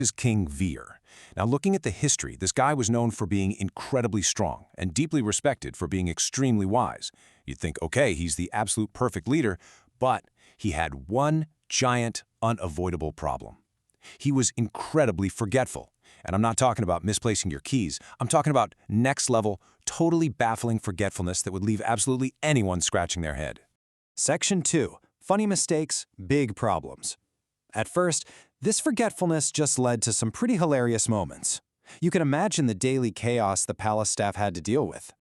Is King Vir. Now, looking at the history, this guy was known for being incredibly strong and deeply respected for being extremely wise. You'd think, okay, he's the absolute perfect leader, but he had one giant, unavoidable problem. He was incredibly forgetful. And I'm not talking about misplacing your keys. I'm talking about next level, totally baffling forgetfulness that would leave absolutely anyone scratching their head. Section 2. Funny mistakes, big problems. At first, this forgetfulness just led to some pretty hilarious moments. You can imagine the daily chaos the palace staff had to deal with.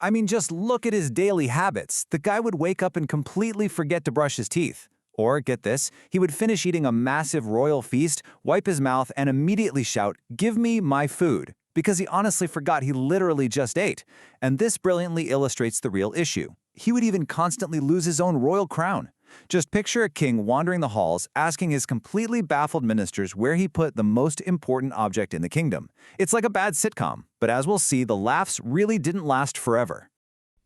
I mean, just look at his daily habits. The guy would wake up and completely forget to brush his teeth. Or, get this, he would finish eating a massive royal feast, wipe his mouth, and immediately shout, "Give me my food," because he honestly forgot he literally just ate. And this brilliantly illustrates the real issue. He would even constantly lose his own royal crown. Just picture a king wandering the halls, asking his completely baffled ministers where he put the most important object in the kingdom. It's like a bad sitcom, but as we'll see, the laughs really didn't last forever.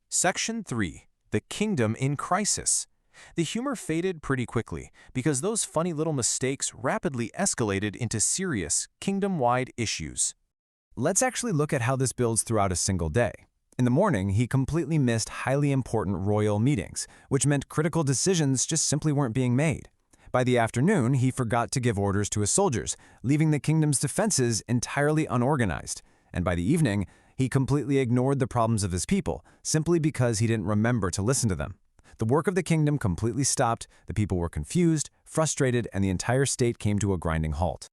Section 3. The Kingdom in Crisis. The humor faded pretty quickly because those funny little mistakes rapidly escalated into serious, kingdom-wide issues. Let's actually look at how this builds throughout a single day. In the morning, he completely missed highly important royal meetings, which meant critical decisions just simply weren't being made. By the afternoon, he forgot to give orders to his soldiers, leaving the kingdom's defenses entirely unorganized. And by the evening, he completely ignored the problems of his people, simply because he didn't remember to listen to them. The work of the kingdom completely stopped, the people were confused, frustrated, and the entire state came to a grinding halt.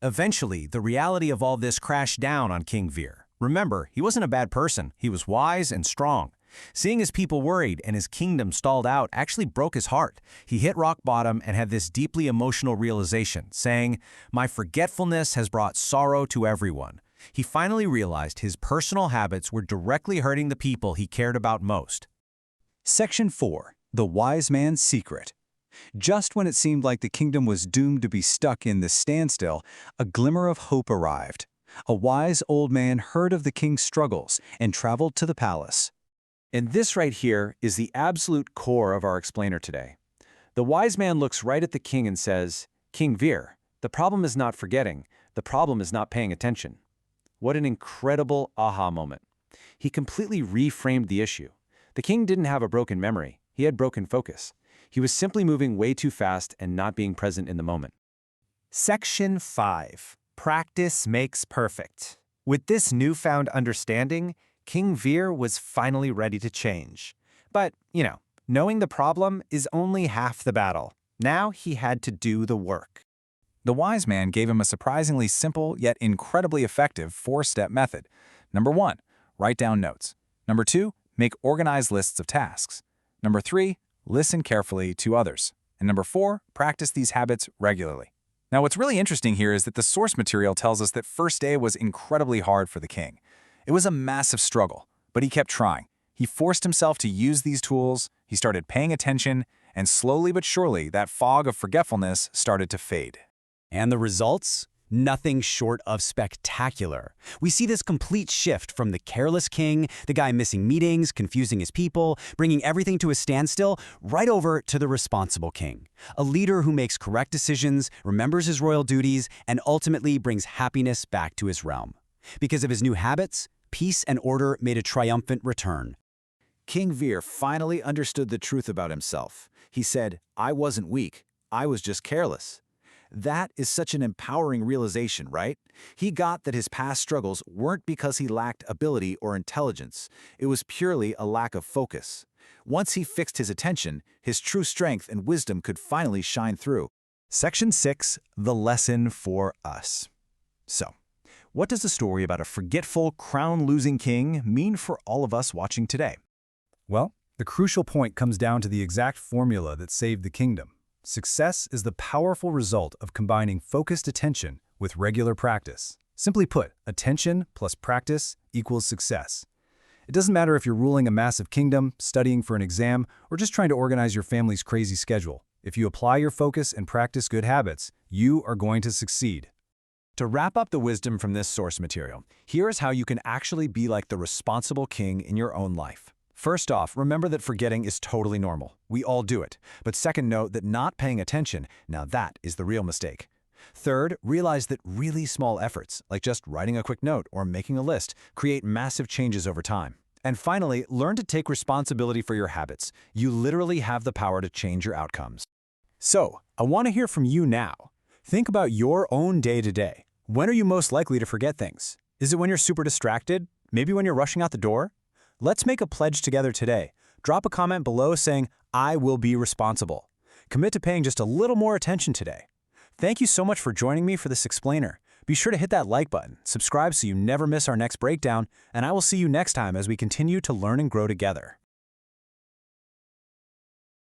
Eventually, the reality of all this crashed down on King Vir. Remember, he wasn't a bad person. He was wise and strong. Seeing his people worried and his kingdom stalled out actually broke his heart. He hit rock bottom and had this deeply emotional realization, saying, "My forgetfulness has brought sorrow to everyone." He finally realized his personal habits were directly hurting the people he cared about most. Section 4. The Wise Man's Secret. Just when it seemed like the kingdom was doomed to be stuck in this standstill, a glimmer of hope arrived. A wise old man heard of the king's struggles and traveled to the palace. And this right here is the absolute core of our explainer today. The wise man looks right at the king and says, "King Vir, the problem is not forgetting, the problem is not paying attention." What an incredible aha moment. He completely reframed the issue. The king didn't have a broken memory, he had broken focus. He was simply moving way too fast and not being present in the moment. Section 5. Practice makes perfect. With this newfound understanding, King Vir was finally ready to change. But, knowing the problem is only half the battle. Now he had to do the work. The wise man gave him a surprisingly simple yet incredibly effective 4-step method. Number 1, write down notes. Number 2, make organized lists of tasks. Number 3, listen carefully to others. And number 4, practice these habits regularly. Now, what's really interesting here is that the source material tells us that first day was incredibly hard for the king. It was a massive struggle, but he kept trying. He forced himself to use these tools, he started paying attention, and slowly but surely, that fog of forgetfulness started to fade. And the results? Nothing short of spectacular. We see this complete shift from the careless king, the guy missing meetings, confusing his people, bringing everything to a standstill, right over to the responsible king. A leader who makes correct decisions, remembers his royal duties, and ultimately brings happiness back to his realm. Because of his new habits, peace and order made a triumphant return. King Vir finally understood the truth about himself. He said, "I wasn't weak, I was just careless." That is such an empowering realization, right? He got that his past struggles weren't because he lacked ability or intelligence. It was purely a lack of focus. Once he fixed his attention, his true strength and wisdom could finally shine through. Section 6. The Lesson for Us. So, what does the story about a forgetful, crown-losing king mean for all of us watching today? Well, the crucial point comes down to the exact formula that saved the kingdom. Success is the powerful result of combining focused attention with regular practice. Simply put, attention plus practice equals success. It doesn't matter if you're ruling a massive kingdom, studying for an exam, or just trying to organize your family's crazy schedule. If you apply your focus and practice good habits, you are going to succeed. To wrap up the wisdom from this source material, here is how you can actually be like the responsible king in your own life. First off, remember that forgetting is totally normal. We all do it. But second, note that not paying attention, now that is the real mistake. Third, realize that really small efforts, like just writing a quick note or making a list, create massive changes over time. And finally, learn to take responsibility for your habits. You literally have the power to change your outcomes. So, I want to hear from you now. Think about your own day-to-day. When are you most likely to forget things? Is it when you're super distracted? Maybe when you're rushing out the door? Let's make a pledge together today. Drop a comment below saying, "I will be responsible." Commit to paying just a little more attention today. Thank you so much for joining me for this explainer. Be sure to hit that like button, subscribe so you never miss our next breakdown, and I will see you next time as we continue to learn and grow together.